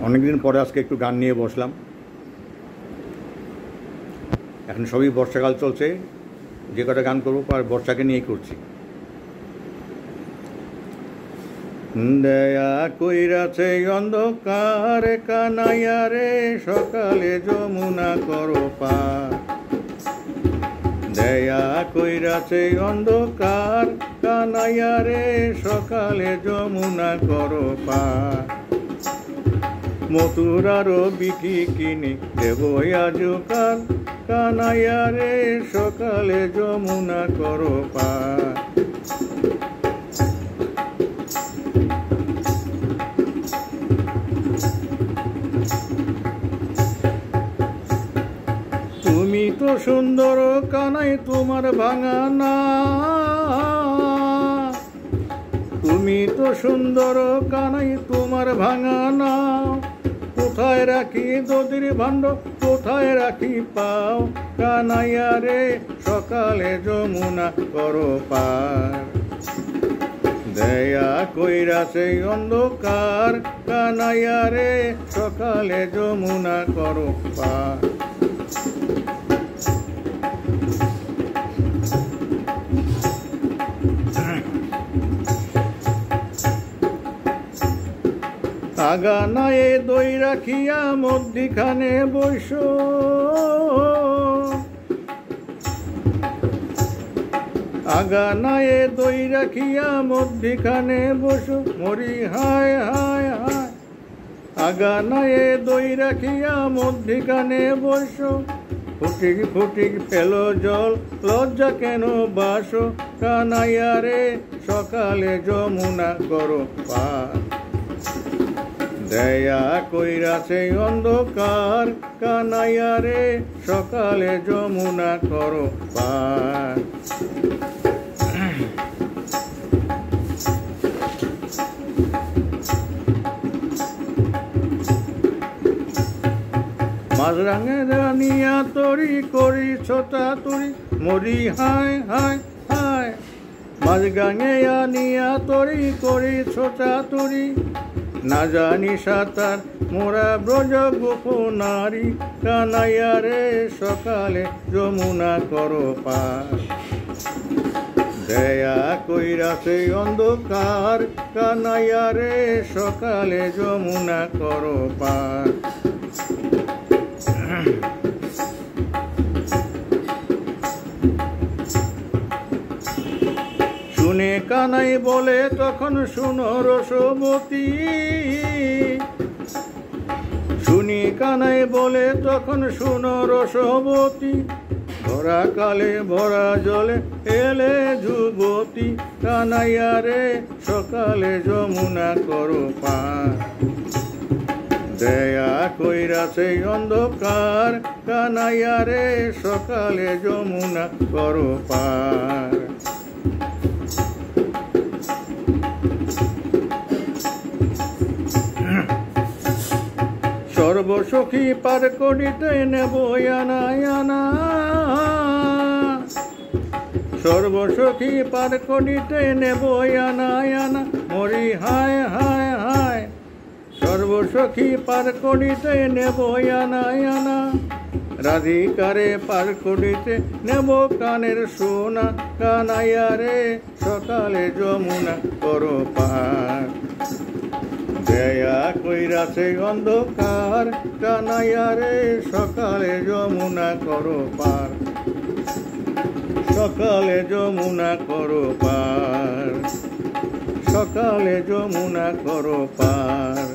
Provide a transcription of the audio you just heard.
অনেকদিন পরে আজকে একটু গান নিয়ে বসলাম। এখন সবই বর্ষাকাল চলছে, যে কটা গান করবো আর বর্ষাকে নিয়েই করছি। দয়া কইরাছে অন্ধকার কানাইয়া রে, সকালে যমুনা করো পার। দয়া কইরাছে অন্ধকার কানাইয়া রে, সকালে যমুনা করো পার। মথুরারও বিটি কিনে দেব আজকাল, কানাইয়া রে সকালে যমুনা করো পার। তুমি তো সুন্দর কানাই তোমার ভাঙা না, তুমি তো সুন্দর কানাই তোমার ভাঙা না। কোথায় রাখি দধির ভাণ্ড, কোথায় রাখি পাও, কানাইয়া রে সকালে যমুনা করো পার। দয়া কইরাছে অন্ধকার কানাইয়া রে, সকালে যমুনা করো পার। আগানায় দই রাখিয়া মধ্যিখানে বৈশ, আগানায় দই রাখিয়া মধ্যিখানে বস, মরি হায় হায় হায়। আগানায় দই রাখিয়া মধ্যিখানে বস, ফুটিক ফুটিক ফেল জল, লজ্জা কেন বাস, কানাইয়া রে সকালে যমুনা করো পার। দয়া কইরাছে অন্ধকার কানাইয়া রে, সকালে যমুনা করো পার। মাঝরাঙে রানিয়া তরি করি ছোটা তুরি, মরি হায় হায় হায়। মাঝগাঙে আনিয়া তরি করি ছোটা তুরি, না জানি সাঁতার মোরা ব্রজ গোপ নারী, কানাইয়া রে সকালে যমুনা করো পার। দয়া কইরাছে অন্ধকার কানাইয়া রে, সকালে যমুনা করো পার। শুনে কানাই বলে তখন শুনো রসবতী, শুনি কানাই বলে তখন শুনো রসবতী। ভরা কালে ভরা জলে এলে যুবতী, কানাইয়া রে সকালে যমুনা করো পার। দয়া কইরাছে অন্ধকার কানাইয়া রে, সকালে যমুনা করো পার। সর্বসখী পার করিতে নেব আনা আনা, সর্বসখী পার করিতে নেব আনা আনা, মরি হায় হায় হায়। সর্বসখী পার করিতে নেব আনা আনা, রাধিকারে পার করিতে নেব কানের সোনা, কানাইয়া রে সকালে যমুনা করো পার। দয়া কইরাছে অন্ধকার কানাইয়া রে, সকালে যমুনা করো পার। সকালে যমুনা করো পার, সকালে যমুনা করো পার।